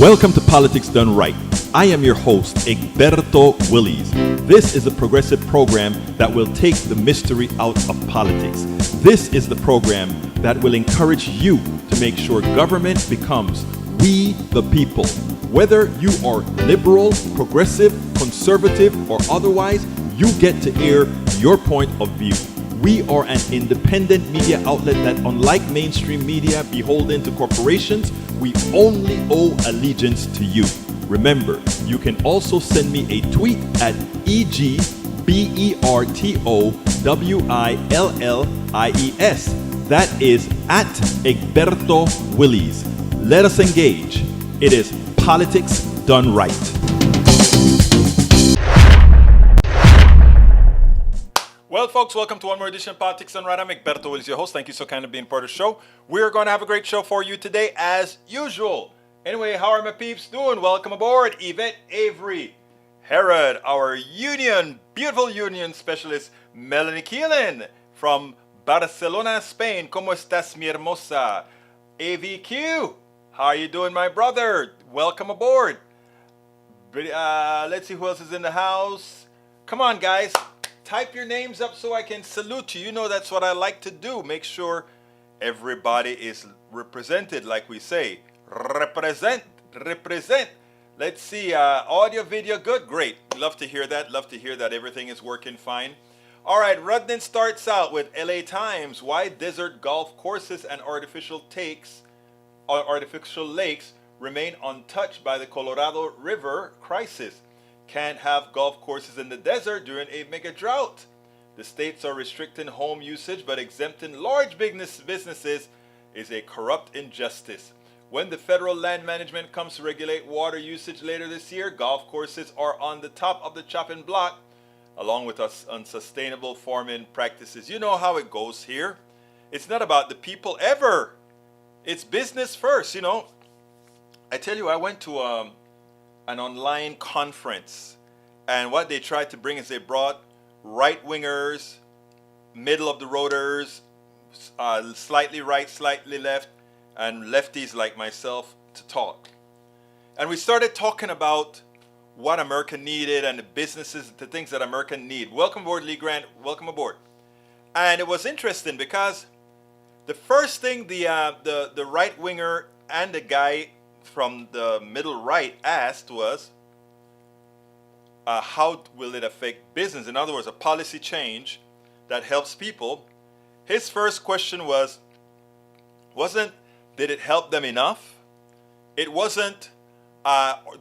Welcome to Politics Done Right. I am your host, Egberto Willies. This is a progressive program that will take the mystery out of politics. This is the program that will encourage you to make sure government becomes we the people. Whether you are liberal, progressive, conservative, or otherwise, you get to air your point of view. We are an independent media outlet that, unlike mainstream media beholden to corporations, we only owe allegiance to you. Remember, you can also send me a tweet at EGBERTOWILLIES. That is at Egberto Willies. Let us engage. It is Politics Done Right. Well, folks, welcome to one more edition of Politics Done Right. I'm Egberto Willies, your host. Thank you so kindly for being part of the show. We're going to have a great show for you today, as usual. Anyway, how are my peeps doing? Welcome aboard, Yvette Avery, Herod, our beautiful union specialist, Melanie Keelan from Barcelona, Spain. ¿Cómo estás, mi hermosa? AVQ, how are you doing, my brother? Welcome aboard. Let's see who else is in the house. Come on, guys. Type your names up so I can salute you. You know that's what I like to do. Make sure everybody is represented, like we say. Represent. Let's see. Audio, video, good? Great. Love to hear that. Love to hear that everything is working fine. All right. Rudnan starts out with LA Times. Why desert golf courses and artificial lakes remain untouched by the Colorado River crisis. Can't have golf courses in the desert during a mega drought. The states are restricting home usage but exempting large businesses is a corrupt injustice. When the federal land management comes to regulate water usage later this year, golf courses are on the top of the chopping block, along with unsustainable farming practices. You know how it goes here. It's not about the people ever. It's business first, you know. I tell you, I went to an online conference, and what they tried to bring is they brought right-wingers, middle-of-the-roaders, slightly right, slightly left, and lefties like myself to talk. And we started talking about what America needed and the businesses, the things that America need. Welcome aboard, Lee Grant. Welcome aboard. And it was interesting because the first thing the right-winger and the guy from the middle right asked was, how will it affect business? In other words, a policy change that helps people. His first question wasn't, did it help them enough? It wasn't,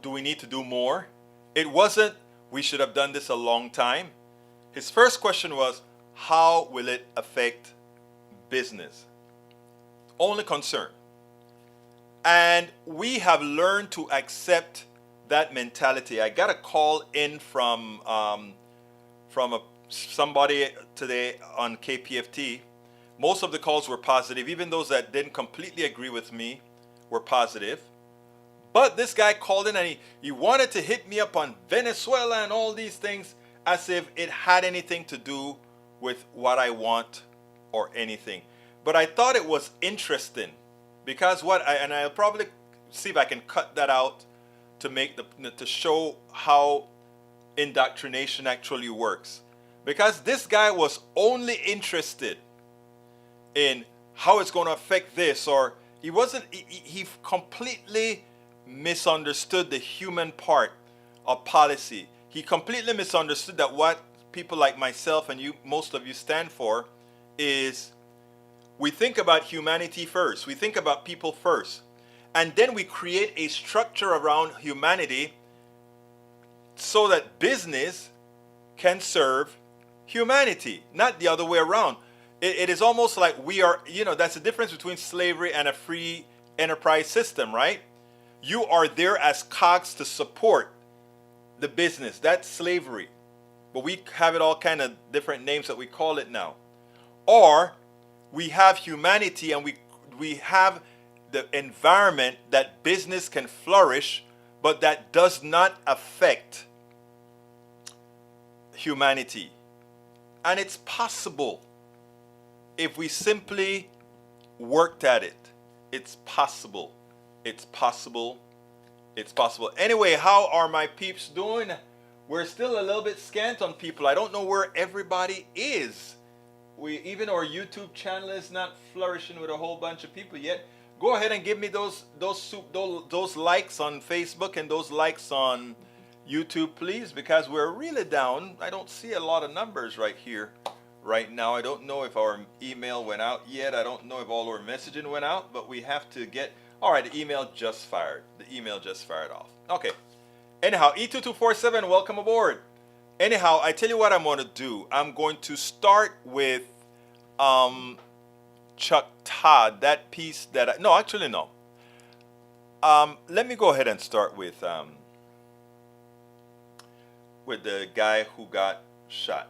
do we need to do more? It wasn't, we should have done this a long time. His first question was, how will it affect business? Only concern. And we have learned to accept that mentality. I got a call in from somebody today on KPFT. Most of the calls were positive. Even those that didn't completely agree with me were positive. But this guy called in and he wanted to hit me up on Venezuela and all these things as if it had anything to do with what I want or anything. But I thought it was interesting. Because I'll probably see if I can cut that out to show how indoctrination actually works. Because this guy was only interested in how it's going to affect this, or he completely misunderstood the human part of policy. He completely misunderstood that what people like myself and you, most of you, stand for is, we think about humanity first. We think about people first. And then we create a structure around humanity so that business can serve humanity, not the other way around. It is almost like we are, that's the difference between slavery and a free enterprise system, right? You are there as cogs to support the business. That's slavery. But we have it all kind of different names that we call it now. Or we have humanity and we have the environment that business can flourish, but that does not affect humanity. And it's possible if we simply worked at it. It's possible. It's possible. It's possible. Anyway, how are my peeps doing? We're still a little bit scant on people. I don't know where everybody is. Even our YouTube channel is not flourishing with a whole bunch of people yet. Go ahead and give me those likes on Facebook and those likes on YouTube, please, because we're really down. I don't see a lot of numbers right here, right now. I don't know if our email went out yet. I don't know if all our messaging went out, but we have to get. All right, the email just fired. The email just fired off. Okay. Anyhow, E2247, welcome aboard. Anyhow, I tell you what I'm going to do. I'm going to start with Chuck Todd, that piece that no, actually no. Let me go ahead and start with the guy who got shot.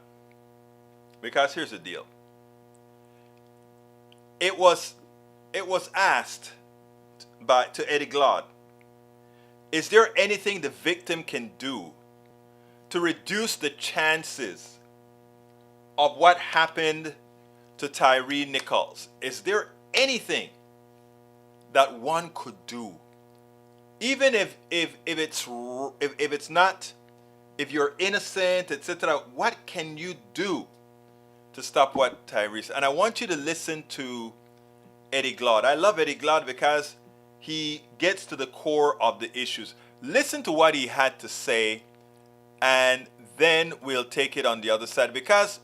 Because here's the deal. It was asked to Eddie Glaude, is there anything the victim can do to reduce the chances of what happened to Tyree Nichols? Is there anything that one could do, even if it's not, if you're innocent, etc.? What can you do to stop what Tyree said? And I want you to listen to Eddie Glaude. I love Eddie Glaude because he gets to the core of the issues. Listen to what he had to say, and then we'll take it on the other side. Because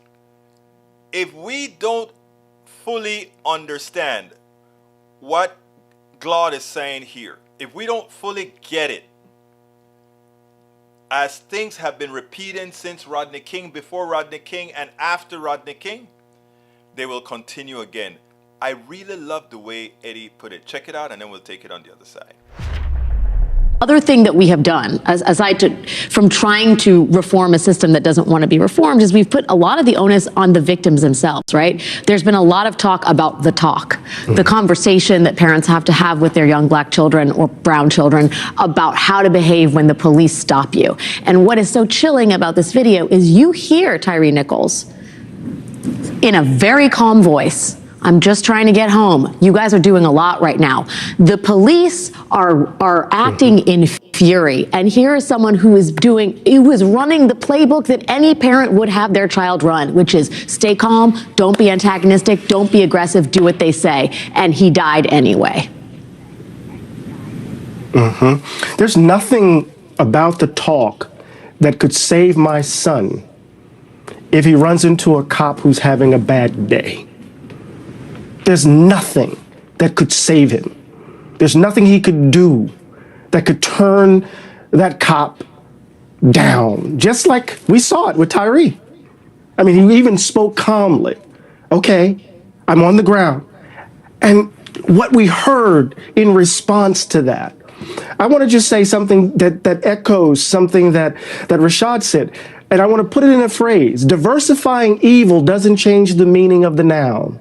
if we don't fully understand what Glaude is saying here, if we don't fully get it, as things have been repeating since Rodney King, before Rodney King, and after Rodney King, they will continue again. I really love the way Eddie put it. Check it out, and then we'll take it on the other side. Other thing that we have done, from trying to reform a system that doesn't want to be reformed, is we've put a lot of the onus on the victims themselves, right? There's been a lot of talk about the talk, the conversation that parents have to have with their young black children or brown children about how to behave when the police stop you. And what is so chilling about this video is you hear Tyree Nichols in a very calm voice. I'm just trying to get home. You guys are doing a lot right now. The police are acting in fury. And here is someone who is running the playbook that any parent would have their child run, which is stay calm, don't be antagonistic, don't be aggressive, do what they say. And he died anyway. There's nothing about the talk that could save my son if he runs into a cop who's having a bad day. There's nothing that could save him. There's nothing he could do that could turn that cop down, just like we saw it with Tyree. I mean, he even spoke calmly. Okay, I'm on the ground. And what we heard in response to that, I want to just say something that echoes something that Rashad said, and I want to put it in a phrase. Diversifying evil doesn't change the meaning of the noun.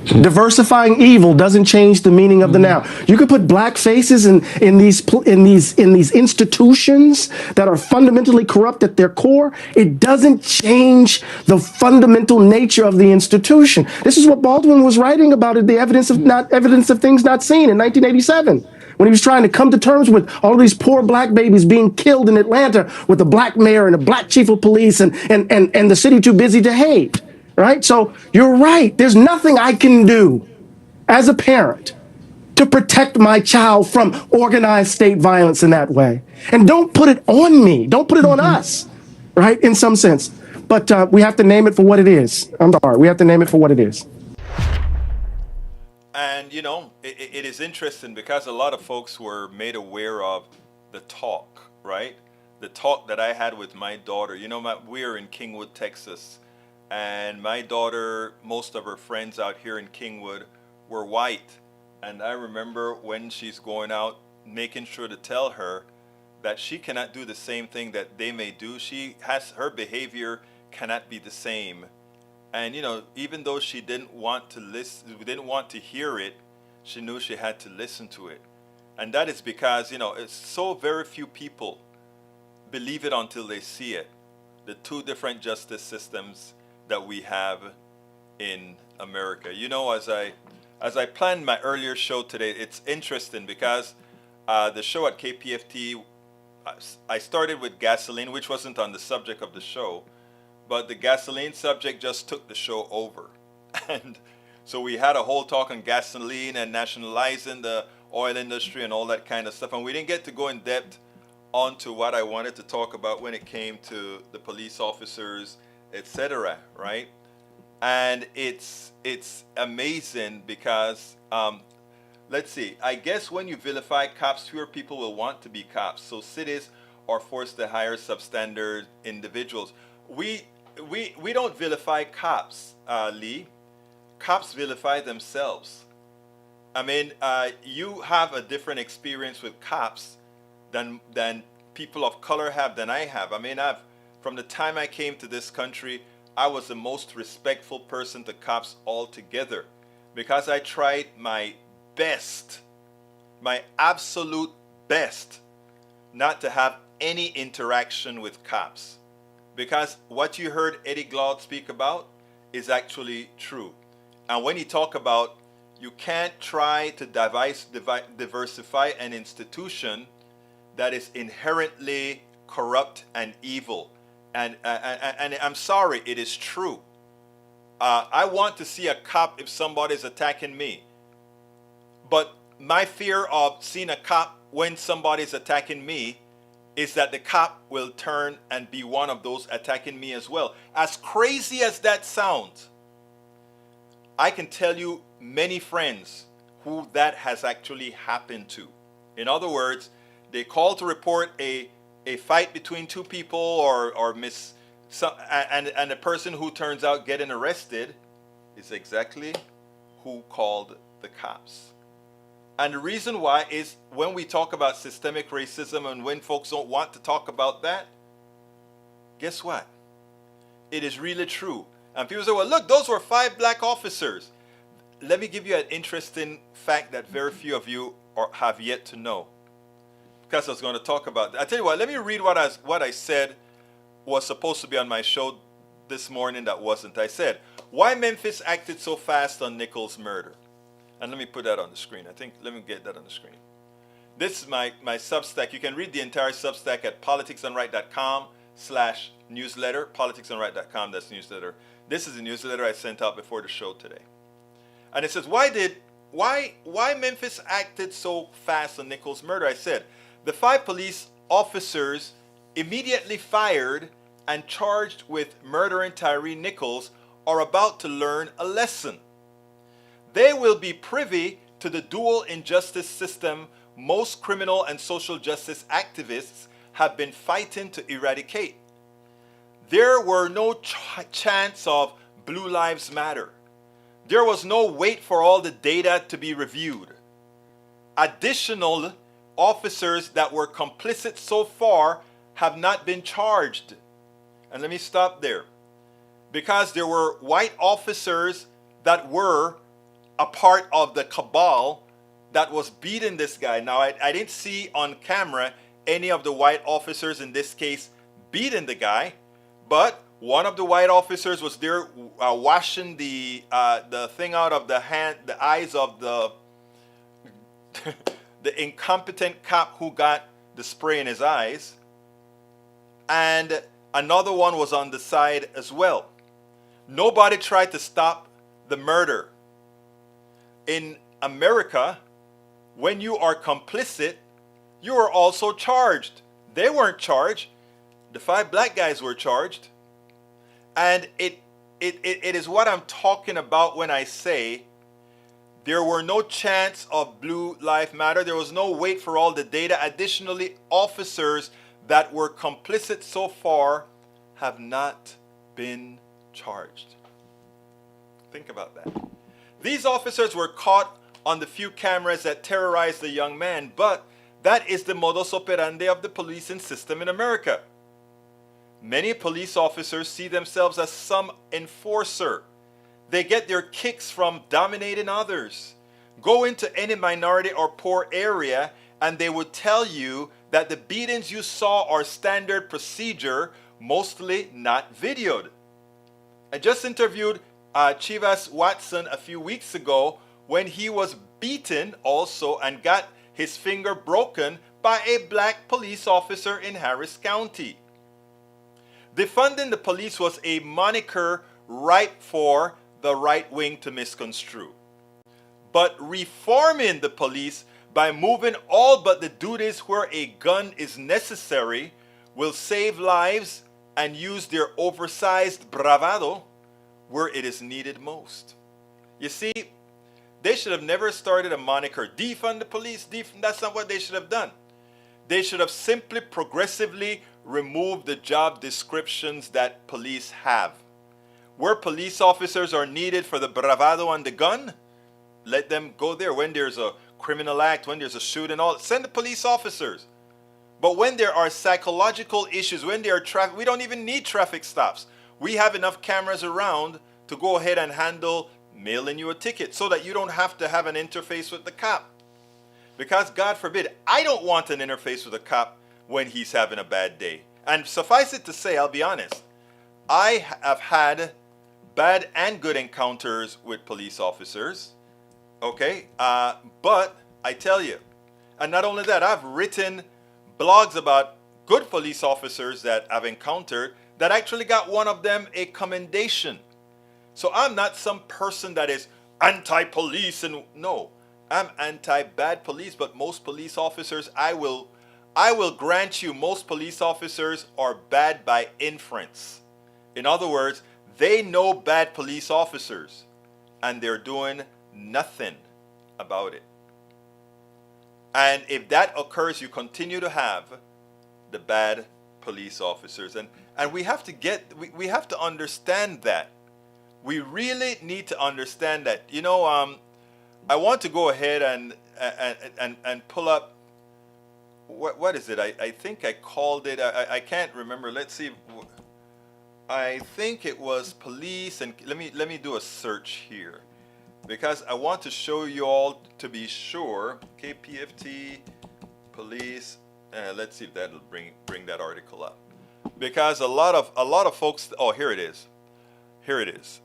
Diversifying evil doesn't change the meaning of the noun. You could put black faces in these institutions that are fundamentally corrupt at their core. It doesn't change the fundamental nature of the institution. This is what Baldwin was writing about, the evidence of things not seen in 1987. When he was trying to come to terms with all of these poor black babies being killed in Atlanta with a black mayor and a black chief of police and the city too busy to hate. Right? So you're right. There's nothing I can do as a parent to protect my child from organized state violence in that way. And don't put it on me. Don't put it on us, right? In some sense. But we have to name it for what it is. I'm sorry. We have to name it for what it is. And, you know, it is interesting because a lot of folks were made aware of the talk, right? The talk that I had with my daughter. You know, we're in Kingwood, Texas. And my daughter, most of her friends out here in Kingwood were white. And I remember when she's going out, making sure to tell her that she cannot do the same thing that they may do. Her behavior cannot be the same. And, you know, even though she didn't want to listen, didn't want to hear it, she knew she had to listen to it. And that is because, you know, it's so very few people believe it until they see it. The two different justice systems that we have in America. You know, as I planned my earlier show today, it's interesting because The show at KPFT, I started with gasoline, which wasn't on the subject of the show, but the gasoline subject just took the show over. And so we had a whole talk on gasoline and nationalizing the oil industry and all that kind of stuff. And we didn't get to go in depth onto what I wanted to talk about when it came to the police officers, etc. Right? And it's amazing because let's see. I guess when you vilify cops, fewer people will want to be cops. So cities are forced to hire substandard individuals. We don't vilify cops, Lee. Cops vilify themselves. I mean, you have a different experience with cops than people of color have, than I have. I mean, from the time I came to this country, I was the most respectful person to cops altogether because I tried my best, my absolute best, not to have any interaction with cops. Because what you heard Eddie Glaude speak about is actually true. And when he talk about you can't try to diversify an institution that is inherently corrupt and evil. And I'm sorry, it is true. I want to see a cop if somebody's attacking me. But my fear of seeing a cop when somebody's attacking me is that the cop will turn and be one of those attacking me as well. As crazy as that sounds, I can tell you many friends who that has actually happened to. In other words, they call to report a fight between two people and the person who turns out getting arrested is exactly who called the cops. And the reason why is when we talk about systemic racism and when folks don't want to talk about that, guess what? It is really true. And people say, well, look, those were 5 black officers. Let me give you an interesting fact that very few of you have yet to know. Because I was going to talk about that. I tell you what, let me read what I said was supposed to be on my show this morning that wasn't. I said, why Memphis acted so fast on Nichols' murder. And let me put that on the screen. Let me get that on the screen. This is my Substack. You can read the entire Substack at politicsandright.com/newsletter. Politicsandright.com, that's newsletter. This is the newsletter I sent out before the show today. And it says, why Memphis acted so fast on Nichols' murder? I said, the 5 police officers immediately fired and charged with murdering Tyree Nichols are about to learn a lesson. They will be privy to the dual injustice system most criminal and social justice activists have been fighting to eradicate. There were no chance of Blue Lives Matter. There was no wait for all the data to be reviewed. Additional officers that were complicit so far have not been charged. And let me stop there. Because there were white officers that were a part of the cabal that was beating this guy. Now, I didn't see on camera any of the white officers in this case beating the guy, but one of the white officers was there washing the thing out of the eyes of the the incompetent cop who got the spray in his eyes, and another one was on the side as well. Nobody tried to stop the murder. In America, when you are complicit, you are also charged. They weren't charged. The 5 black guys were charged. And it is what I'm talking about when I say there were no chance of Blue Lives Matter. There was no wait for all the data. Additionally, officers that were complicit so far have not been charged. Think about that. These officers were caught on the few cameras that terrorized the young man, but that is the modus operandi of the policing system in America. Many police officers see themselves as some enforcer. They get their kicks from dominating others. Go into any minority or poor area and they would tell you that the beatings you saw are standard procedure, mostly not videoed. I just interviewed Chivas Watson a few weeks ago when he was beaten also and got his finger broken by a black police officer in Harris County. Defunding the police was a moniker ripe for the right wing to misconstrue. But reforming the police by moving all but the duties where a gun is necessary will save lives and use their oversized bravado where it is needed most. You see, they should have never started a moniker, defund the police, that's not what they should have done. They should have simply progressively removed the job descriptions that police have. Where police officers are needed for the bravado and the gun, let them go there. When there's a criminal act, when there's a shoot and all, send the police officers. But when there are psychological issues, when there are traffic, we don't even need traffic stops. We have enough cameras around to go ahead and handle mailing you a ticket so that you don't have to have an interface with the cop. Because God forbid, I don't want an interface with a cop when he's having a bad day. And suffice it to say, I'll be honest, I have had bad and good encounters with police officers. Okay, but I tell you, and not only that, I've written blogs about good police officers that I've encountered that actually got one of them a commendation. So I'm not some person that is anti-police, and no, I'm anti-bad police, but most police officers, I will grant you, most police officers are bad by inference. In other words, they know bad police officers and they're doing nothing about it. And if that occurs, you continue to have the bad police officers. And we have to we have to understand that. We really need to understand that. You know, I want to go ahead and pull up, what is it? I think I called it, I can't remember. Let's see. I think it was police, and let me do a search here, because I want to show you all to be sure. KPFT police. Let's see if that'll bring that article up, because a lot of folks. Oh, here it is. Here it is.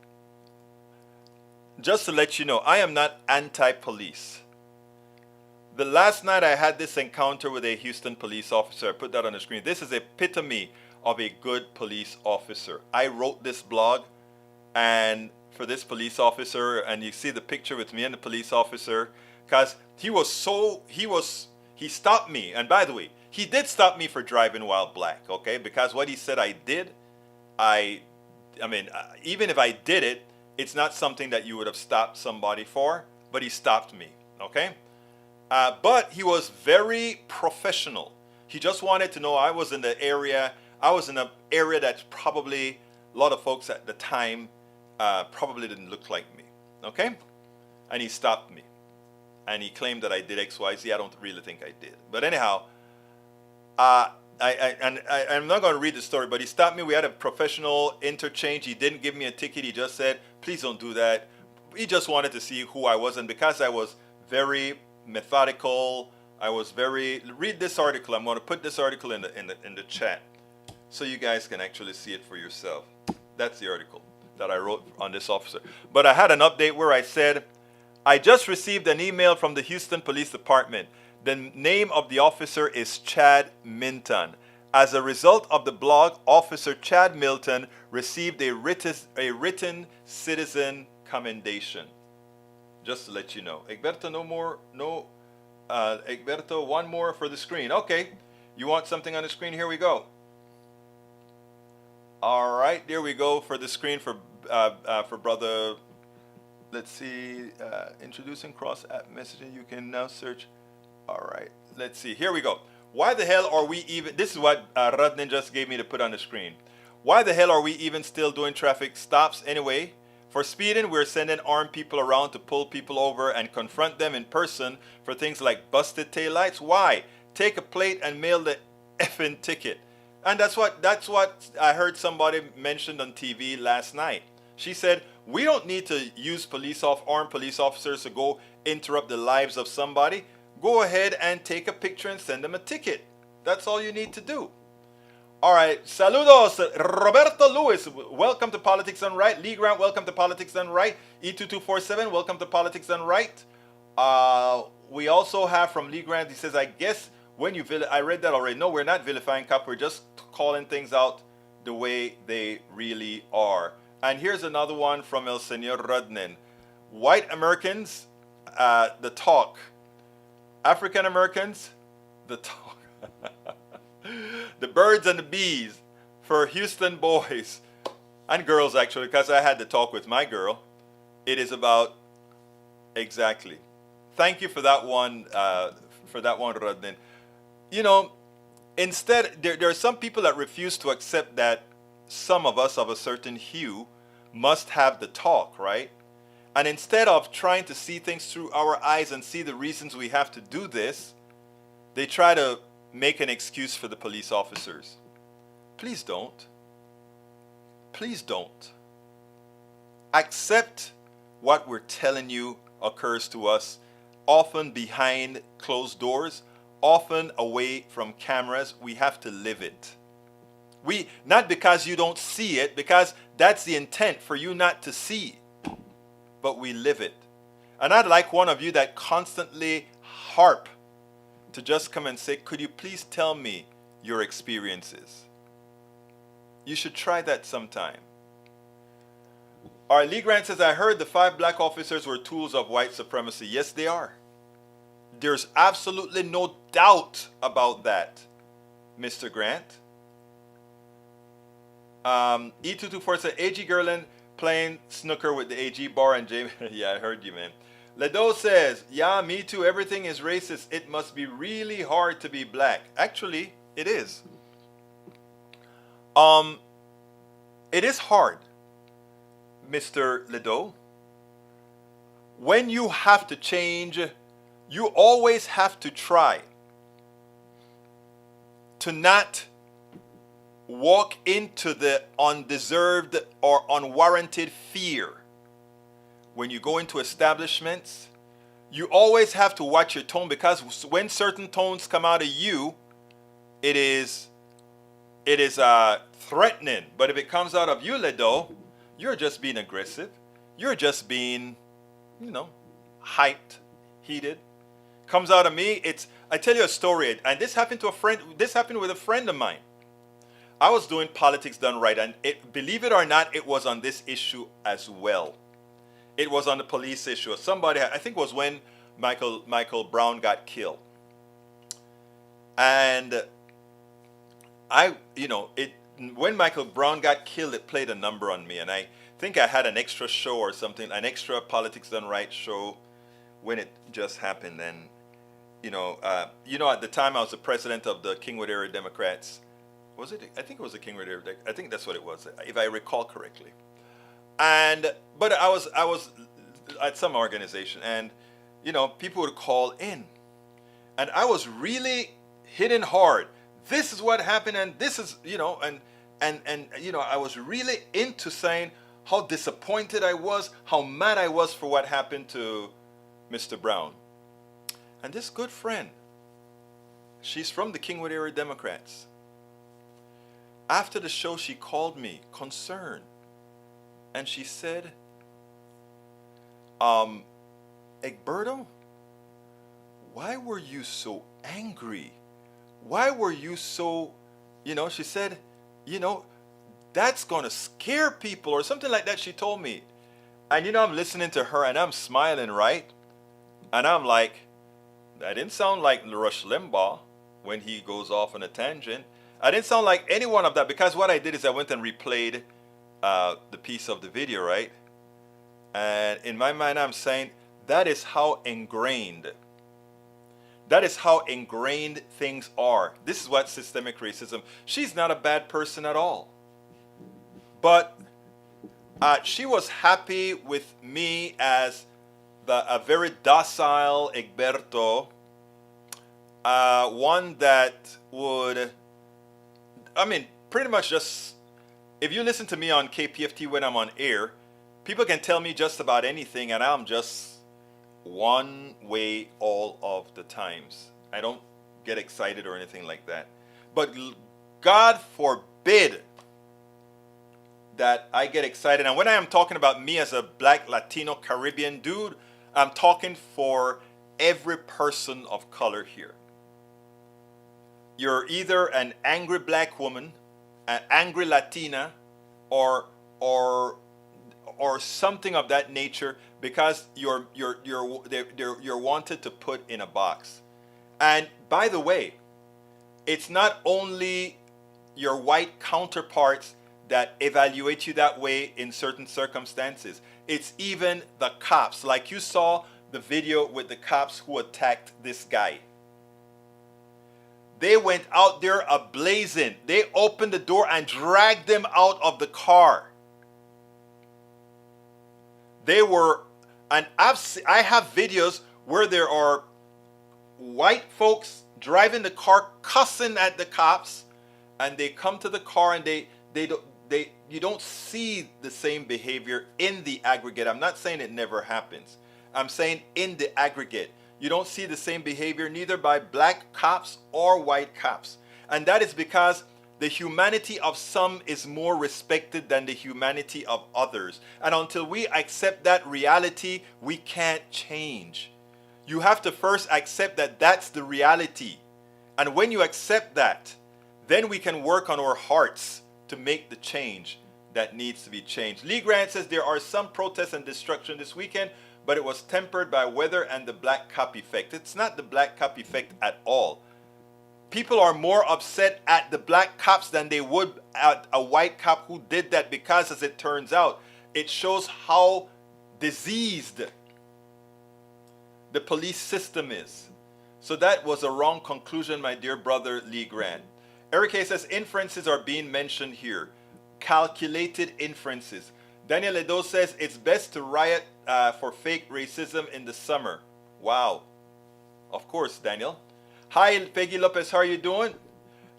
Just to let you know, I am not anti-police. The last night I had this encounter with a Houston police officer. I put that on the screen. This is epitome of a good police officer. I wrote this blog and for this police officer, and you see the picture with me and the police officer, because he stopped me. And by the way, he did stop me for driving while black, okay? Because what he said I did, I mean, even if I did it, it's not something that you would have stopped somebody for, but he stopped me, okay? But he was very professional. He just wanted to know I was in an area that probably a lot of folks at the time probably didn't look like me, okay? And he stopped me. And he claimed that I did X, Y, Z. I don't really think I did. But anyhow, I'm not going to read the story, but he stopped me. We had a professional interchange. He didn't give me a ticket. He just said, please don't do that. He just wanted to see who I was. And because I was very methodical, read this article. I'm going to put this article in the chat so you guys can actually see it for yourself. That's the article that I wrote on this officer. But I had an update where I said, I just received an email from the Houston Police Department. The name of the officer is Chad Minton. As a result of the blog, Officer Chad Milton received a written citizen commendation. Just to let you know. Egberto, Egberto, one more for the screen. Okay, you want something on the screen? Here we go. All right, there we go for the screen for brother. Let's see, introducing cross-app messaging. You can now search. All right, let's see. Here we go. Why the hell are we even, this is what Radnin just gave me to put on the screen. Why the hell are we even still doing traffic stops anyway? For speeding, we're sending armed people around to pull people over and confront them in person for things like busted taillights. Why? Take a plate and mail the effing ticket. And that's what I heard somebody mentioned on TV last night. She said, we don't need to use armed police officers to go interrupt the lives of somebody. Go ahead and take a picture and send them a ticket. That's all you need to do. All right. Saludos, Roberto Lewis. Welcome to Politics Done Right. Lee Grant, welcome to Politics Done Right. E2247, welcome to Politics Done Right. we also have from Lee Grant, he says, I guess when you I read that already. No, we're not vilifying cop. We're just calling things out the way they really are. And here's another one from El Senor Rudnin. White Americans, the talk. African Americans, the talk. The birds and the bees for Houston boys and girls, actually, because I had to talk with my girl. It is about exactly. Thank you for that one, Rudnin. You know, instead, there are some people that refuse to accept that some of us of a certain hue must have the talk, right? And instead of trying to see things through our eyes and see the reasons we have to do this, they try to make an excuse for the police officers. Please don't. Please don't. Accept what we're telling you occurs to us, often behind closed doors, often away from cameras. We have to live it. Not because you don't see it, because that's the intent, for you not to see, but we live it. And I'd like one of you that constantly harp to just come and say, could you please tell me your experiences? You should try that sometime. All right, Lee Grant says, I heard the 5 black officers were tools of white supremacy. Yes, they are. There's absolutely no doubt about that, Mr. Grant. E224 said, AG Gerlin playing snooker with the AG bar and Jamie. Yeah, I heard you, man. Ledo says, yeah, me too. Everything is racist. It must be really hard to be black. Actually, it is. It is hard, Mr. Ledo. When you have to change, you always have to try to not walk into the undeserved or unwarranted fear. When you go into establishments, you always have to watch your tone, because when certain tones come out of you, it is threatening. But if it comes out of you, Ledo, you're just being aggressive. You're just being, hyped, heated. Comes out of me, I tell you a story, and this happened with a friend of mine. I was doing Politics Done Right, and believe it or not, it was on this issue as well. It was on the police issue. Somebody, I think it was when Michael Brown got killed. And when Michael Brown got killed, it played a number on me. And I think I had an extra show or something, an extra Politics Done Right show when it just happened. And, at the time I was the president of the Kingwood Area Democrats. Was it? I think it was the Kingwood Area. I think that's what it was, if I recall correctly. But I was at some organization, and people would call in, and I was really hitting hard. This is what happened, and this is I was really into saying how disappointed I was, how mad I was for what happened to Mr. Brown. And this good friend, she's from the Kingwood Area Democrats. After the show, she called me concerned. And she said, Egberto, why were you so angry? Why were you so, she said, that's going to scare people or something like that, she told me. And, I'm listening to her and I'm smiling, right? And I'm like, that didn't sound like Rush Limbaugh when he goes off on a tangent. I didn't sound like any one of that, because what I did is I went and replayed the piece of the video, right? And in my mind, I'm saying that is how ingrained things are. This is what systemic racism. She's not a bad person at all, but she was happy with me as a very docile Egberto, one that would, pretty much just, if you listen to me on KPFT when I'm on air, people can tell me just about anything, and I'm just one way all of the times. I don't get excited or anything like that. But God forbid that I get excited. And when I am talking about me as a black Latino Caribbean dude, I'm talking for every person of color here. You're either an angry black woman, an angry Latina, or something of that nature, because you're wanted to put in a box. And by the way, it's not only your white counterparts that evaluate you that way in certain circumstances. It's even the cops. Like you saw the video with the cops who attacked this guy. They went out there ablazing. They opened the door and dragged them out of the car. They were, and I have videos where there are white folks driving the car, cussing at the cops, and they come to the car and you don't see the same behavior in the aggregate. I'm not saying it never happens. I'm saying in the aggregate, you don't see the same behavior neither by black cops or white cops. And that is because the humanity of some is more respected than the humanity of others. And until we accept that reality, we can't change. You have to first accept that that's the reality. And when you accept that, then we can work on our hearts to make the change that needs to be changed. Lee Grant says there are some protests and destruction this weekend, but it was tempered by weather and the black cop effect. It's not the black cop effect at all. People are more upset at the black cops than they would at a white cop who did that, because as it turns out, it shows how diseased the police system is. So that was a wrong conclusion, my dear brother Lee Grant. Eric A says inferences are being mentioned here. Calculated inferences. Daniel Edo says it's best to riot for fake racism in the summer. Wow. Of course, Daniel. Hi, Peggy Lopez. How are you doing?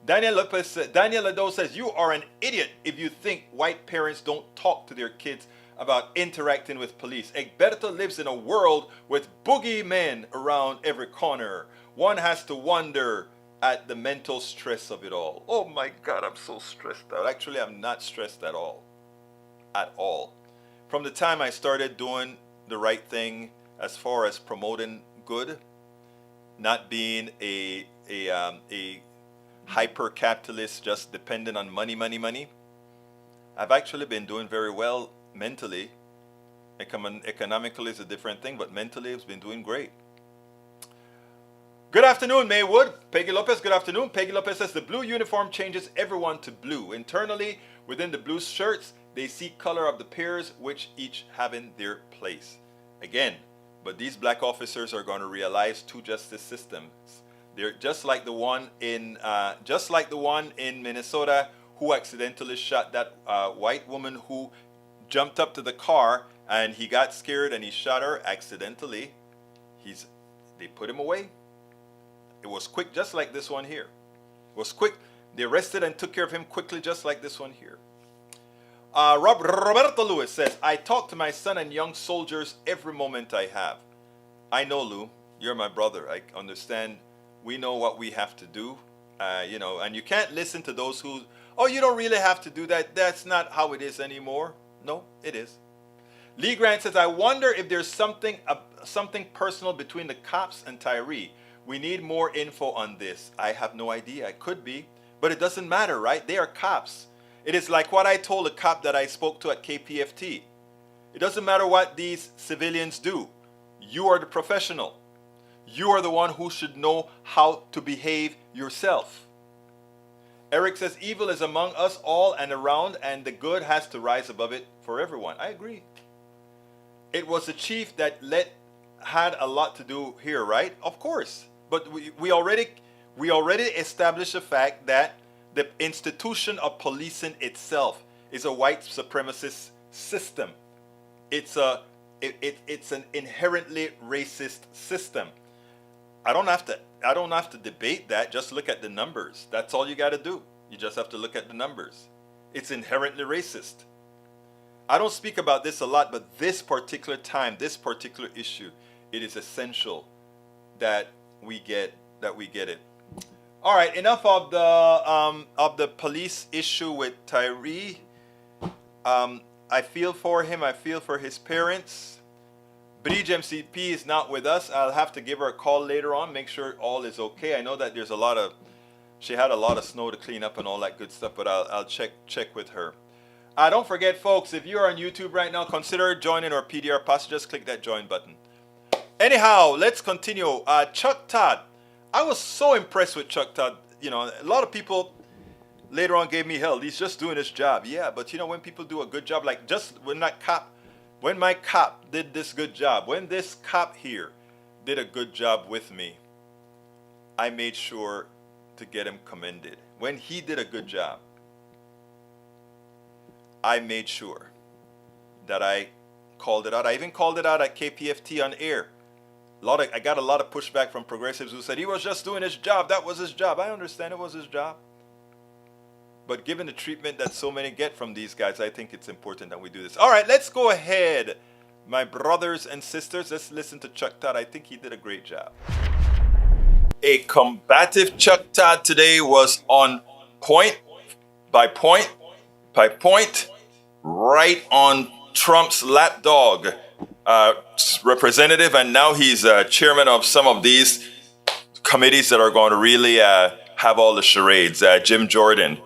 Daniel Edo says you are an idiot if you think white parents don't talk to their kids about interacting with police. Egberto lives in a world with boogeymen around every corner. One has to wonder at the mental stress of it all. Oh my God, I'm so stressed out. Actually, I'm not stressed at all. At all. From the time I started doing the right thing as far as promoting good, not being a hyper-capitalist just dependent on money, I've actually been doing very well mentally. Economically is a different thing, but mentally it's been doing great. Good afternoon, Maywood. Peggy Lopez, good afternoon. Peggy Lopez says the blue uniform changes everyone to blue. Internally, within the blue shirts, they see color of the pairs, which each having their place. Again, but these black officers are going to realize two justice systems. They're just like the one in Minnesota who accidentally shot that white woman who jumped up to the car and he got scared and he shot her accidentally. They put him away. It was quick, just like this one here. It was quick. They arrested and took care of him quickly, just like this one here. Roberto Lewis says, I talk to my son and young soldiers every moment I have. I know, Lou, you're my brother. I understand. We know what we have to do, and you can't listen to those who, oh, you don't really have to do that. That's not how it is anymore. No, it is. Lee Grant says, I wonder if there's something personal between the cops and Tyree. We need more info on this. I have no idea. It could be, but it doesn't matter, right? They are cops. It is like what I told a cop that I spoke to at KPFT. It doesn't matter what these civilians do. You are the professional. You are the one who should know how to behave yourself. Eric says evil is among us all and around, and the good has to rise above it for everyone. I agree. It was the chief that had a lot to do here, right? Of course. But we already established the fact that the institution of policing itself is a white supremacist system. It's an inherently racist system. I don't have to debate that. Just look at the numbers. That's all you got to do. You just have to look at the numbers. It's inherently racist. I don't speak about this a lot, but this particular time, this particular issue, it is essential that we get it. All right, enough of the police issue with Tyree. I feel for him. I feel for his parents. Bridge MCP is not with us. I'll have to give her a call later on, make sure all is okay. I know that there's she had a lot of snow to clean up and all that good stuff, but I'll check with her. Don't forget, folks, if you're on YouTube right now, consider joining our PDR Pass. Just click that join button. Anyhow, let's continue. Chuck Todd. I was so impressed with Chuck Todd. You know, a lot of people later on gave me hell. He's just doing his job. Yeah, but you know, when people do a good job, like just when my cop did this good job, when this cop here did a good job with me, I made sure to get him commended. When he did a good job, I made sure that I called it out. I even called it out at KPFT on air. I got a lot of pushback from progressives who said he was just doing his job. That was his job. I understand it was his job. But given the treatment that so many get from these guys, I think it's important that we do this. All right, let's go ahead. My brothers and sisters, let's listen to Chuck Todd. I think he did a great job. A combative Chuck Todd today was on point, by point, right on Trump's lapdog representative, and now he's chairman of some of these committees that are going to really have all the charades. Jim Jordan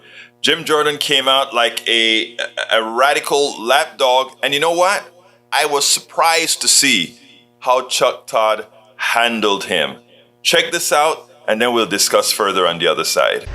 came out like a radical lapdog, and you know what? I was surprised to see how Chuck Todd handled him. Check this out, and then we'll discuss further on the other side.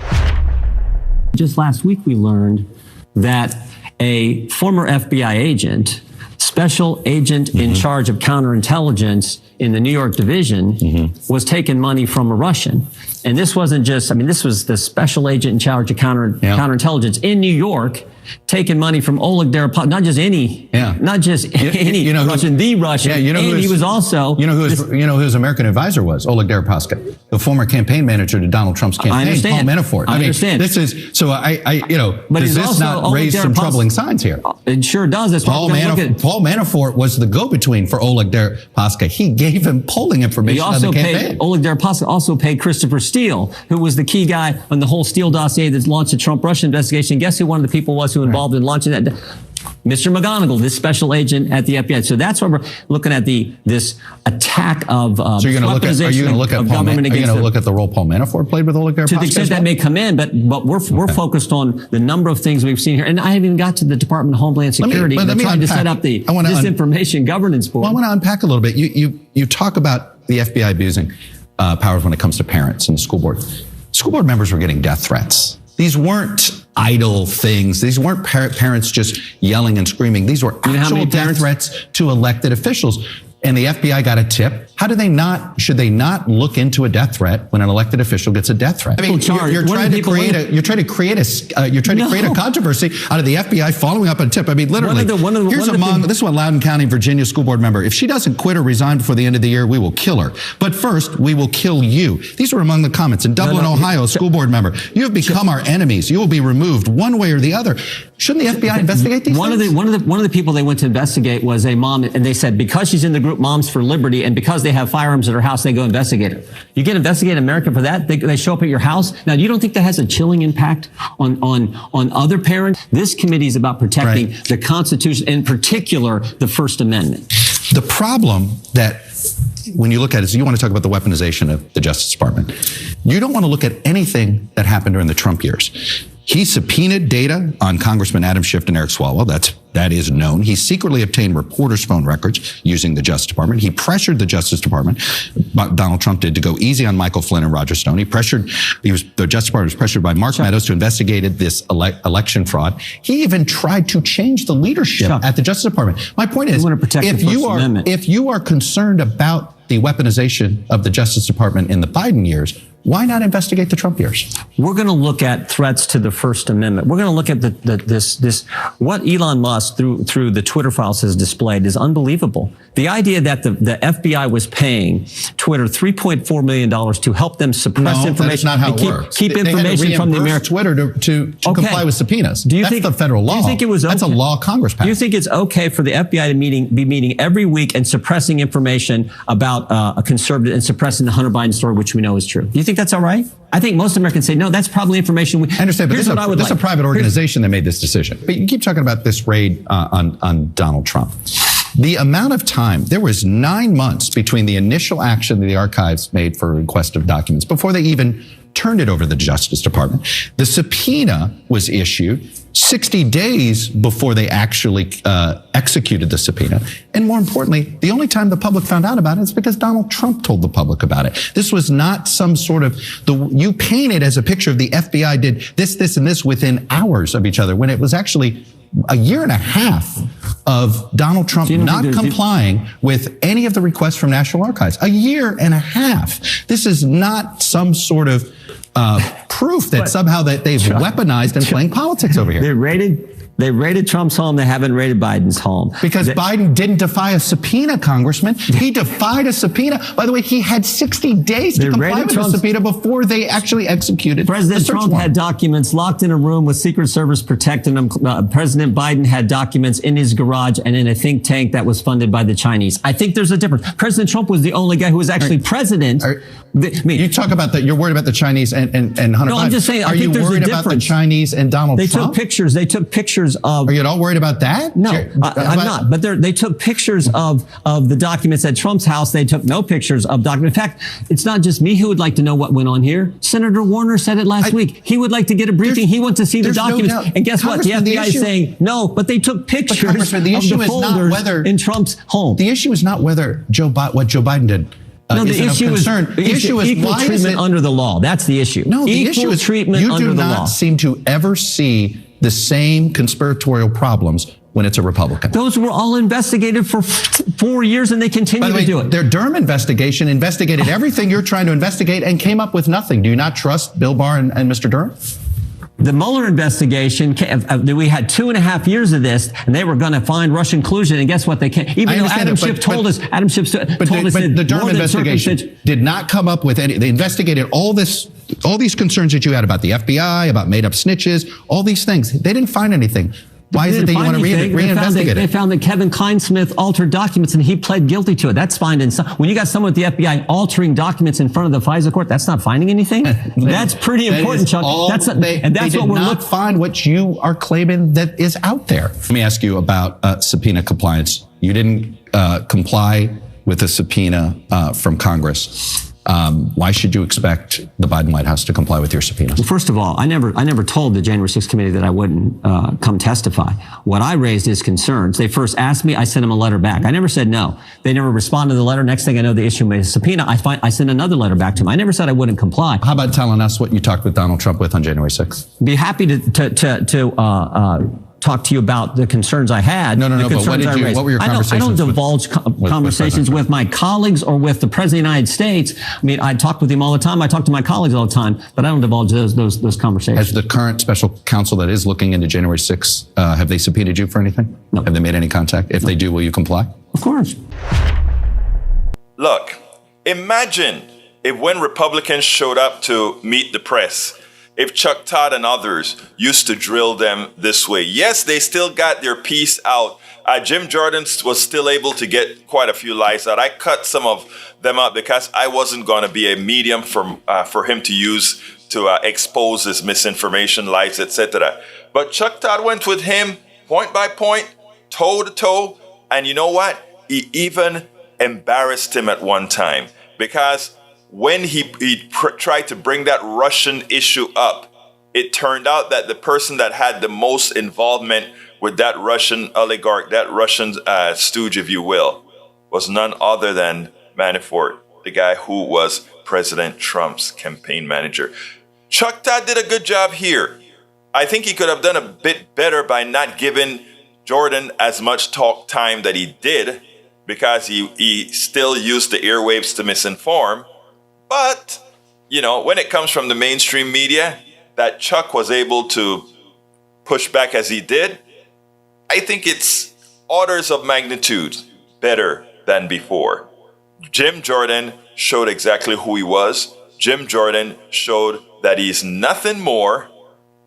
Just last week, we learned that a former FBI agent, special agent in charge of counterintelligence in the New York division, was taking money from a Russian. And this wasn't just, this was the special agent in charge of counterintelligence in New York, taking money from Oleg Deripaska, not just any Russian, the Russian. Yeah, and he was also, who his American advisor was? Oleg Deripaska, the former campaign manager to Donald Trump's campaign. I understand. Paul Manafort. I understand. This is so. But does this not raise some troubling signs here? It sure does. That's Paul Manafort was the go-between for Oleg Deripaska. He gave him polling information on the campaign. Oleg Deripaska also paid Christopher Steele, who was the key guy on the whole Steele dossier that launched the Trump-Russia investigation. Guess who one of the people was who involved in launching that? Mr. McGonigal, this special agent at the FBI. So that's why we're looking at this attack of so you're going to look at government against. Are you going to look at the role Paul Manafort played with Oleg Deripaska? To the extent that may come in, but we're focused on the number of things we've seen here, and I haven't even got to the Department of Homeland Security. They're trying to set up the disinformation governance board. Well, I want to unpack a little bit. You talk about the FBI abusing powers when it comes to parents and the school board. School board members were getting death threats. These weren't idle things. These weren't parents just yelling and screaming. These were actual death threats to elected officials. And the FBI got a tip. Should they not look into a death threat when an elected official gets a death threat? You're trying to create a controversy out of the FBI following up on a tip. Literally, this is what Loudoun County, Virginia school board member, if she doesn't quit or resign before the end of the year, we will kill her. But first, we will kill you. These were among the comments. In Dublin, Ohio, a school board member, you have become our enemies. You will be removed one way or the other. Shouldn't the FBI investigate these things? One of the people they went to investigate was a mom, and they said because she's in the group Moms for Liberty, and because they have firearms at her house, they go investigate her. You get investigated in America for that? They show up at your house? Now, you don't think that has a chilling impact on other parents? This committee is about protecting the Constitution, in particular, the First Amendment. The problem that when you look at it is you want to talk about the weaponization of the Justice Department. You don't want to look at anything that happened during the Trump years. He subpoenaed data on Congressman Adam Schiff and Eric Swalwell. That is known. He secretly obtained reporters' phone records using the Justice Department. He pressured the Justice Department, Donald Trump did, to go easy on Michael Flynn and Roger Stone. The Justice Department was pressured by Mark Meadows to investigate this election fraud. He even tried to change the leadership at the Justice Department. My point is, if you are concerned about the weaponization of the Justice Department in the Biden years, why not investigate the Trump years? We're going to look at threats to the First Amendment. We're going to look at this. What Elon Musk through the Twitter files has displayed is unbelievable. The idea that the FBI was paying Twitter $3.4 million to help them suppress information. That's not how it works. Keep information from the American Twitter to comply with subpoenas. That's the federal law. Do you think it was okay? That's a law Congress passed. Do you think it's okay for the FBI to be meeting every week and suppressing information about a conservative and suppressing the Hunter Biden story, which we know is true? Do you think that's all right? I think most Americans say, no, that's probably information. I understand, but this is a private organization that made this decision. But you keep talking about this raid on Donald Trump. The amount of time, there was 9 months between the initial action that the archives made for request of documents before they even turned it over to the Justice Department. The subpoena was issued 60 days before they actually executed the subpoena. And more importantly, the only time the public found out about it is because Donald Trump told the public about it. This was not some sort of, you paint it as a picture of the FBI did this, and this within hours of each other, when it was actually a year and a half of Donald Trump not complying with any of the requests from National Archives. A year and a half. This is not some sort of proof that somehow that they've weaponized and playing politics over here. They raided Trump's home. They haven't raided Biden's home. Because Biden didn't defy a subpoena, Congressman. He defied a subpoena. By the way, he had 60 days to comply with the subpoena before they actually executed. President Trump had documents locked in a room with Secret Service protecting them. President Biden had documents in his garage and in a think tank that was funded by the Chinese. I think there's a difference. President Trump was the only guy who was actually president. You talk about that. You're worried about the Chinese and Hunter Biden. I'm just saying. Are you worried about the Chinese and Donald Trump? They took pictures of. Are you at all worried about that? No, I'm not. But they took pictures of the documents at Trump's house. They took no pictures of documents. In fact, it's not just me who would like to know what went on here. Senator Warner said it last week. He would like to get a briefing. He wants to see the documents. No, and guess what? The FBI is saying no, but they took pictures of the folders in Trump's home. The issue is not whether what Joe Biden did. No, the issue is equal treatment under the law. That's the issue. No, the issue is treatment under the law. You do not seem to ever see the same conspiratorial problems when it's a Republican. Those were all investigated for 4 years, and they continue to do it. Their Durham investigation investigated everything you're trying to investigate and came up with nothing. Do you not trust Bill Barr and Mr. Durham? The Mueller investigation, we had 2.5 years of this, and they were going to find Russian collusion. And guess what? They can't. Even though Adam Schiff told us that the Durham investigation did not come up with any. They investigated all these concerns that you had about the FBI, about made up snitches, all these things. They didn't find anything. Why is it that you want to reinvestigate it? They found that Kevin Kleinsmith altered documents and he pled guilty to it. That's finding. When you got someone at the FBI altering documents in front of the FISA court, that's not finding anything. That's pretty important, Chuck. They did not find what you are claiming that is out there. Let me ask you about subpoena compliance. You didn't comply with a subpoena from Congress. Why should you expect the Biden White House to comply with your subpoenas? Well, first of all, I never told the January 6th committee that I wouldn't come testify. What I raised is concerns. They first asked me, I sent them a letter back. I never said no. They never responded to the letter. Next thing I know, they issue me a subpoena. I sent another letter back to them. I never said I wouldn't comply. How about telling us what you talked with Donald Trump with on January 6th? Be happy to talk to you about the concerns I had. No. But what were your conversations? I don't divulge conversations with my colleagues or with the President of the United States. I mean, I talk with him all the time. I talk to my colleagues all the time, but I don't divulge those conversations. Has the current special counsel that is looking into January 6th, have they subpoenaed you for anything? No. Have they made any contact? If they do, will you comply? Of course. Look, imagine if when Republicans showed up to meet the press, if Chuck Todd and others used to drill them this way. Yes, they still got their piece out. Jim Jordan was still able to get quite a few lies out. I cut some of them out because I wasn't going to be a medium for him to use to expose his misinformation, lies, etc. But Chuck Todd went with him point by point, toe to toe. And you know what? He even embarrassed him at one time because when he tried to bring that Russian issue up, it turned out that the person that had the most involvement with that Russian oligarch, that Russian stooge, if you will, was none other than Manafort, the guy who was President Trump's campaign manager. Chuck Todd did a good job here. I think he could have done a bit better by not giving Jordan as much talk time that he did because he still used the airwaves to misinform. But, you know, when it comes from the mainstream media, that Chuck was able to push back as he did, I think it's orders of magnitude better than before. Jim Jordan showed exactly who he was. Jim Jordan showed that he's nothing more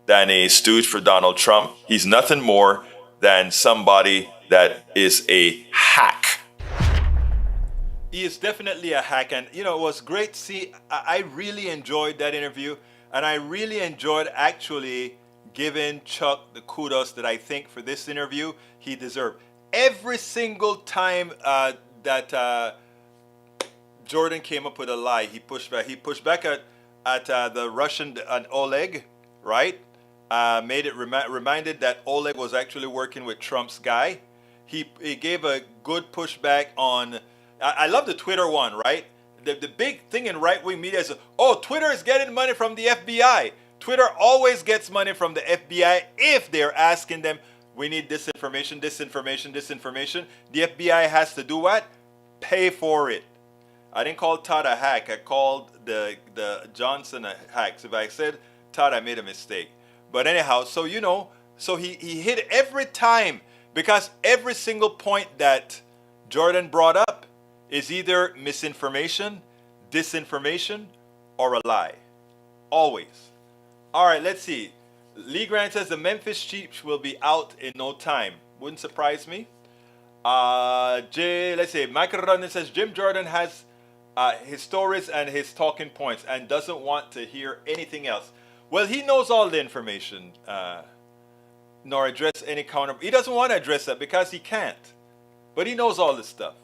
than a stooge for Donald Trump. He's nothing more than somebody that is a hack. He is definitely a hack, and you know, it was great to see. I really enjoyed that interview, and I really enjoyed actually giving Chuck the kudos that I think for this interview he deserved. every single time that Jordan came up with a lie, he pushed back. He pushed back at the Russian and Oleg, right? Made it reminded that Oleg was actually working with Trump's guy. He gave a good pushback on. I love the Twitter one, right? The big thing in right-wing media is, oh, Twitter is getting money from the FBI. Twitter always gets money from the FBI if they're asking them, we need this information, this information, this information. The FBI has to do what? Pay for it. I didn't call Todd a hack. I called the Johnson a hack. So if I said Todd, I made a mistake. But anyhow, so so he hit every time, because every single point that Jordan brought up is either misinformation, disinformation, or a lie. Always. All right, let's see. Lee Grant says the Memphis Chiefs will be out in no time. Wouldn't surprise me. Let's see. Michael Rodden says Jim Jordan has his stories and his talking points and doesn't want to hear anything else. Well, he knows all the information, nor address any counter. He doesn't want to address that because he can't. But he knows all this stuff.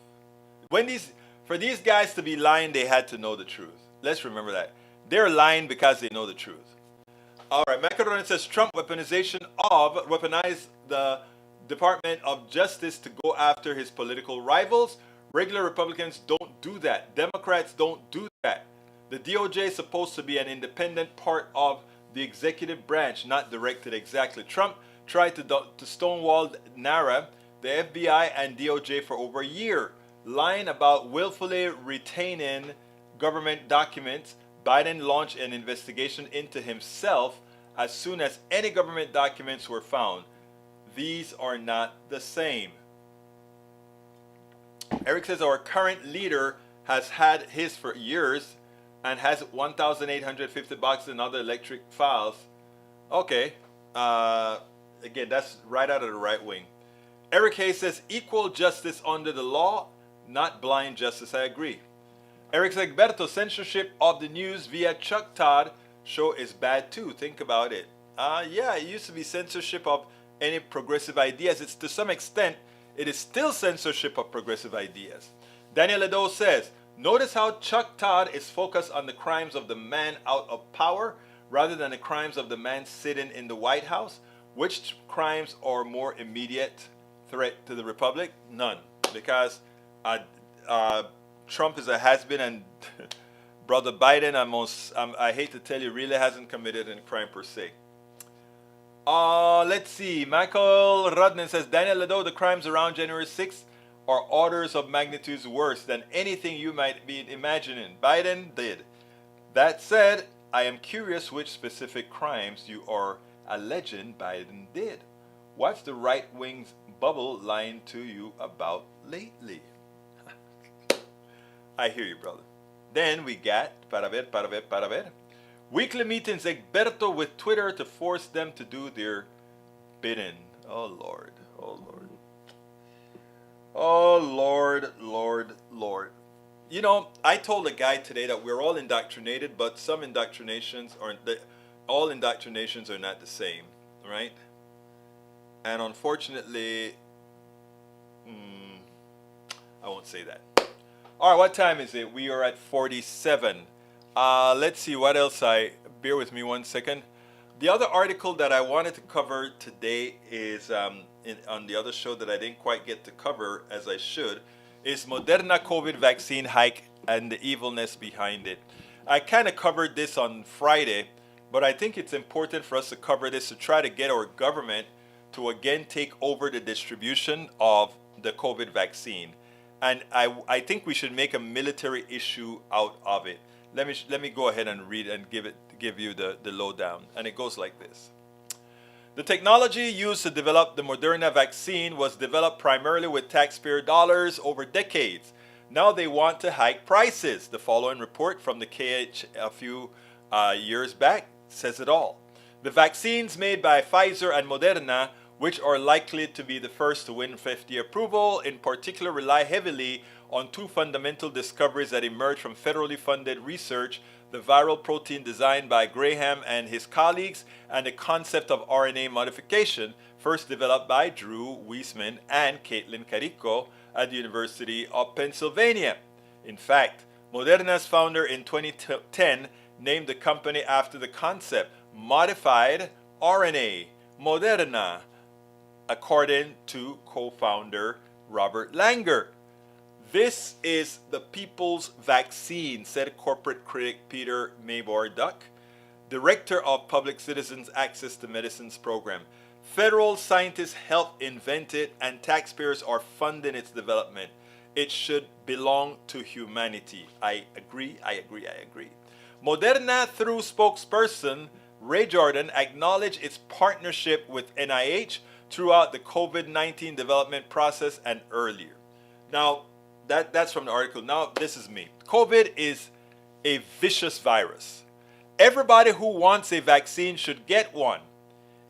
For these guys to be lying, they had to know the truth. Let's remember that. They're lying because they know the truth. All right, Macaron says Trump weaponized the Department of Justice to go after his political rivals. Regular Republicans don't do that. Democrats don't do that. The DOJ is supposed to be an independent part of the executive branch, not directed exactly. Trump tried to stonewall NARA, the FBI, and DOJ for over a year, lying about willfully retaining government documents. Biden launched an investigation into himself as soon as any government documents were found. These are not the same. Eric says our current leader has had his for years and has 1,850 boxes and other electric files. Okay. Again, that's right out of the right wing. Eric Hayes says equal justice under the law, not blind justice. I agree. Eric says, Egberto, censorship of the news via Chuck Todd show is bad too. Think about it. Yeah, it used to be censorship of any progressive ideas. It's to some extent, it is still censorship of progressive ideas. Daniel Ledo says, notice how Chuck Todd is focused on the crimes of the man out of power rather than the crimes of the man sitting in the White House. Which crimes are more immediate threat to the Republic? None. Because Trump is a has-been, and Brother Biden, I hate to tell you, really hasn't committed any crime per se. Let's see. Michael Rudnan says, Daniel Ledo, the crimes around January 6th are orders of magnitudes worse than anything you might be imagining. Biden did. That said, I am curious which specific crimes you are alleging Biden did. What's the right wing's bubble lying to you about lately? I hear you, brother. Then we got, para ver. Weekly meetings, Egberto with Twitter to force them to do their bidding. Oh, Lord. Oh, Lord. Oh, Lord, Lord, Lord. You know, I told a guy today that we're all indoctrinated, but some indoctrinations all indoctrinations are not the same, right? And unfortunately, I won't say that. All right, what time is it? We are at 47. Let's see what else bear with me one second. The other article that I wanted to cover today is on the other show that I didn't quite get to cover as I should, is Moderna COVID vaccine hike and the evilness behind it. I kind of covered this on Friday, but I think it's important for us to cover this to try to get our government to again take over the distribution of the COVID vaccine. And I think we should make a military issue out of it. Let me go ahead and read and give you the lowdown. And it goes like this. The technology used to develop the Moderna vaccine was developed primarily with taxpayer dollars over decades. Now they want to hike prices. The following report from the KH a few years back says it all. The vaccines made by Pfizer and Moderna, which are likely to be the first to win FDA approval, in particular rely heavily on two fundamental discoveries that emerged from federally funded research: the viral protein designed by Graham and his colleagues, and the concept of RNA modification. first developed by Drew Weissman and Caitlin Carico at the University of Pennsylvania. In fact, Moderna's founder in 2010 named the company after the concept modified RNA, Moderna, according to co-founder Robert Langer. This is the people's vaccine, said corporate critic Peter Mayborg-Duck, director of Public Citizens Access to Medicines program. Federal scientists helped invent it and taxpayers are funding its development. It should belong to humanity. I agree. Moderna, through spokesperson Ray Jordan, acknowledged its partnership with NIH throughout the COVID-19 development process and earlier. Now, that's from the article. Now, this is me. COVID is a vicious virus. Everybody who wants a vaccine should get one.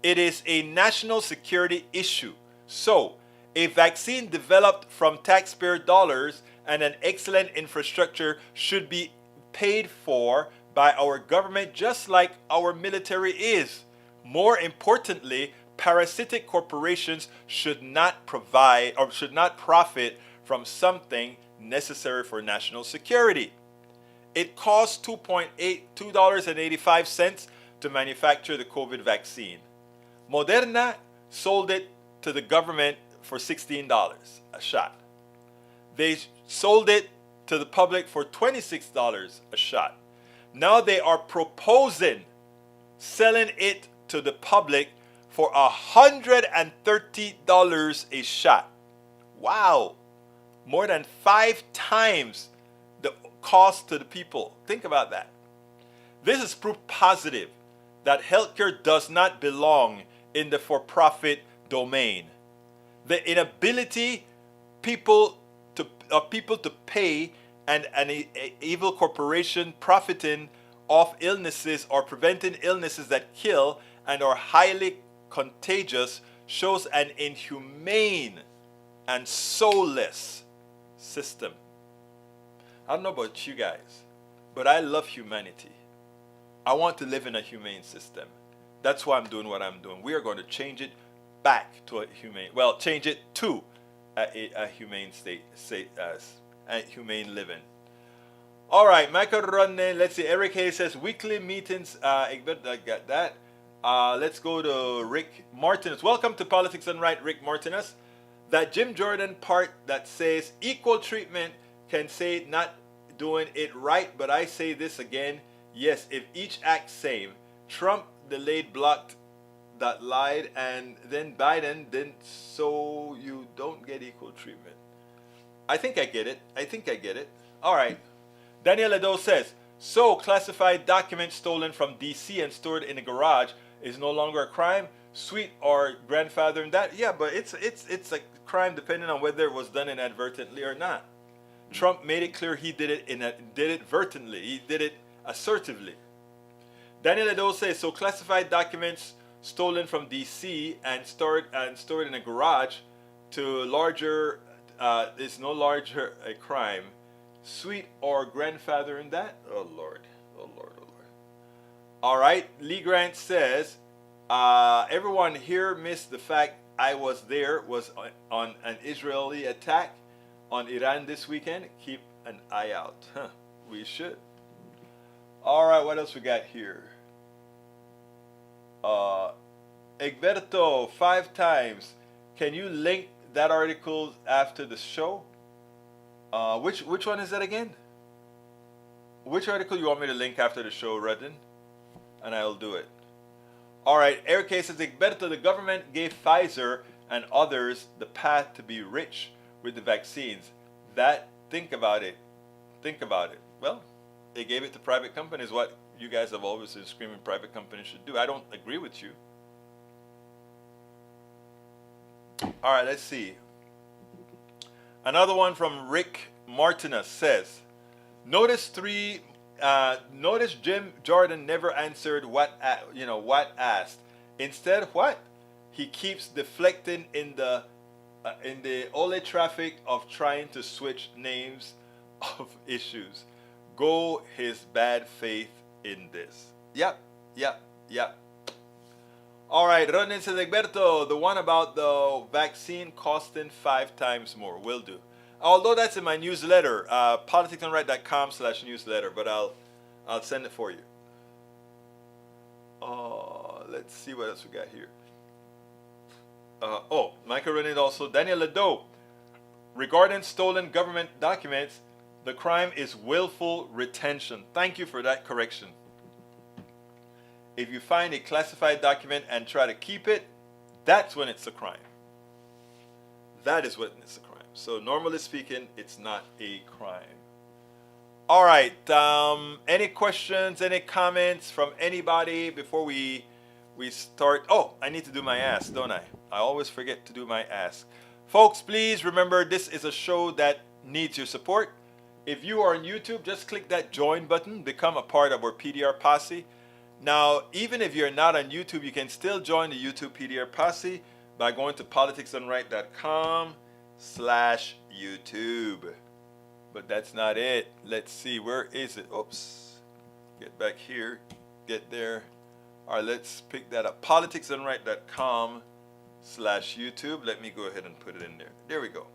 It is a national security issue. So, a vaccine developed from taxpayer dollars and an excellent infrastructure should be paid for by our government just like our military is. More importantly, parasitic corporations should not provide or should not profit from something necessary for national security. It costs $2.85 to manufacture the COVID vaccine. Moderna sold it to the government for $16 a shot. They sold it to the public for $26 a shot. Now they are proposing selling it to the public for $130 a shot. Wow. More than 5 times the cost to the people. Think about that. This is proof positive that healthcare does not belong in the for-profit domain. The inability of people to pay and an evil corporation profiting off illnesses or preventing illnesses that kill and are highly contagious shows an inhumane and soulless system. I don't know about you guys, but I love humanity. I want to live in a humane system. That's why I'm doing what I'm doing. We are going to change it back to a humane state, humane living. All right, Michael Rodney, let's see. Eric Hayes says weekly meetings. I got that. Let's go to Rick Martinez. Welcome to Politics and Right, Rick Martinez. That Jim Jordan part that says equal treatment can say not doing it right, but I say this again. Yes, if each act same. Trump delayed, blocked, that lied, and then Biden didn't, so you don't get equal treatment. I think I get it. All right. Daniel Edo says, so classified documents stolen from DC and stored in a garage is no longer a crime. Sweet or grandfathering that? Yeah, but it's a crime depending on whether it was done inadvertently or not. Trump made it clear he did it inadvertently. He did it assertively. Daniel Edo says, so classified documents stolen from DC and stored in a garage to larger is no larger a crime. Sweet or grandfathering that? Oh Lord. All right. Lee Grant says, everyone here missed the fact I was there was on an Israeli attack on Iran this weekend. Keep an eye out. We should. All right. What else we got here? Egberto, 5 times. Can you link that article after the show? Which one is that again? Which article you want me to link after the show, Redden? And I'll do it. All right. Eric K says, Egberto, the government gave Pfizer and others the path to be rich with the vaccines. Think about it. Well, they gave it to private companies. What you guys have always been screaming private companies should do. I don't agree with you. All right, let's see. Another one from Rick Martinez says, notice Jim Jordan never answered what asked. Instead, what? He keeps deflecting in the ole traffic of trying to switch names of issues. Go his bad faith in this. Yep. All right, Ronen says, Egberto, the one about the vaccine costing 5 times more. Will do. Although that's in my newsletter, politicsdoneright.com/newsletter, but I'll send it for you. Let's see what else we got here. Michael Ronen also. Daniel Ledoux, regarding stolen government documents, the crime is willful retention. Thank you for that correction. If you find a classified document and try to keep it, that's when it's a crime. That is when it's a crime. So normally speaking, it's not a crime. All right. Any questions, any comments from anybody before we start? Oh, I need to do my ask, don't I? I always forget to do my ask. Folks, please remember this is a show that needs your support. If you are on YouTube, just click that join button, become a part of our PDR posse. Now, even if you're not on YouTube, you can still join the YouTube PDR posse by going to politicsdoneright.com/YouTube. But that's not it. Let's see, where is it? Oops. Get back here. Get there. All right, let's pick that up. politicsdoneright.com/YouTube. Let me go ahead and put it in there. There we go.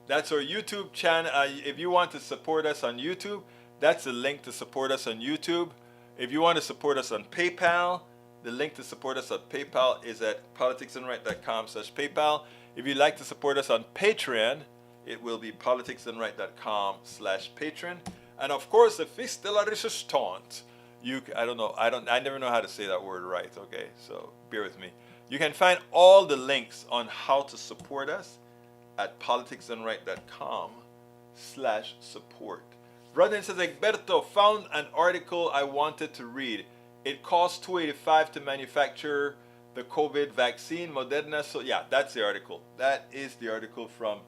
That's our YouTube channel. If you want to support us on YouTube, that's the link to support us on YouTube. If you want to support us on PayPal, the link to support us on PayPal is at politicsdoneright.com/PayPal. If you'd like to support us on Patreon, it will be politicsdoneright.com/Patreon. And of course, the Fils de la Resistance. I never know how to say that word right, okay? So bear with me. You can find all the links on how to support us at politicsdoneright.com/support. Rodden says, Egberto, found an article I wanted to read. It costs $285 to manufacture the COVID vaccine, Moderna. So yeah, that's the article. That is the article from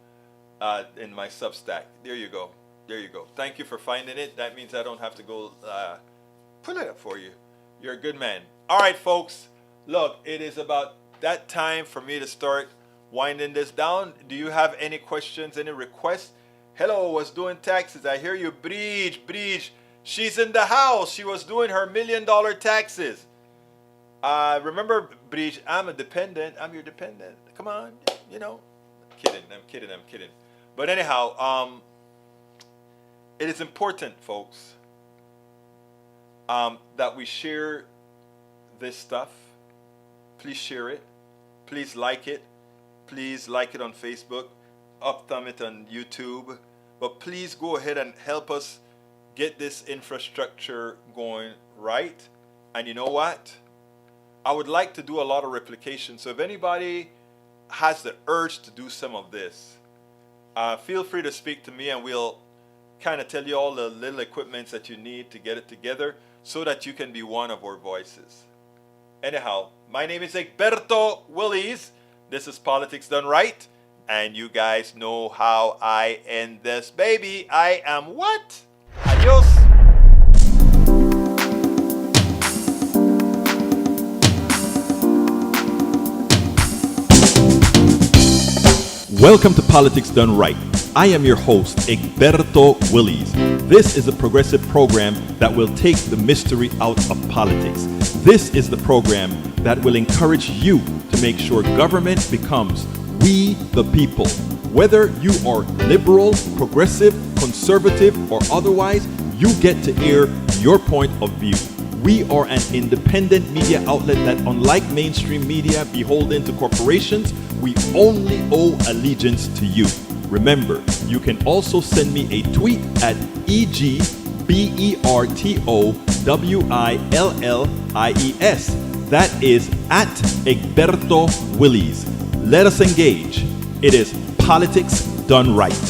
in my Substack. There you go. There you go. Thank you for finding it. That means I don't have to go pull it up for you. You're a good man. All right, folks. Look, it is about that time for me to start winding this down. Do you have any questions, any requests? Hello, was doing taxes. I hear you, Breach. She's in the house. She was doing her $1 million taxes. Remember, Breach, I'm a dependent. I'm your dependent. Come on, you know. I'm kidding. But anyhow, it is important, folks, that we share this stuff. Please share it. Please like it. Please like it on Facebook. Up thumb it on YouTube. But please go ahead and help us get this infrastructure going right. And you know what? I would like to do a lot of replication. So if anybody has the urge to do some of this, feel free to speak to me and we'll kind of tell you all the little equipments that you need to get it together so that you can be one of our voices. Anyhow, my name is Egberto Willies. This is Politics Done Right. And you guys know how I end this baby. I am what? Adios. Welcome to Politics Done Right. I am your host, Egberto Willies. This is a progressive program that will take the mystery out of politics. This is the program that will encourage you to make sure government becomes we the people. Whether you are liberal, progressive, conservative, or otherwise, you get to air your point of view. We are an independent media outlet that, unlike mainstream media beholden to corporations, we only owe allegiance to you. Remember, you can also send me a tweet at EGBERTOWILLIES. That is at Egberto Willies. Let us engage. It is Politics Done Right.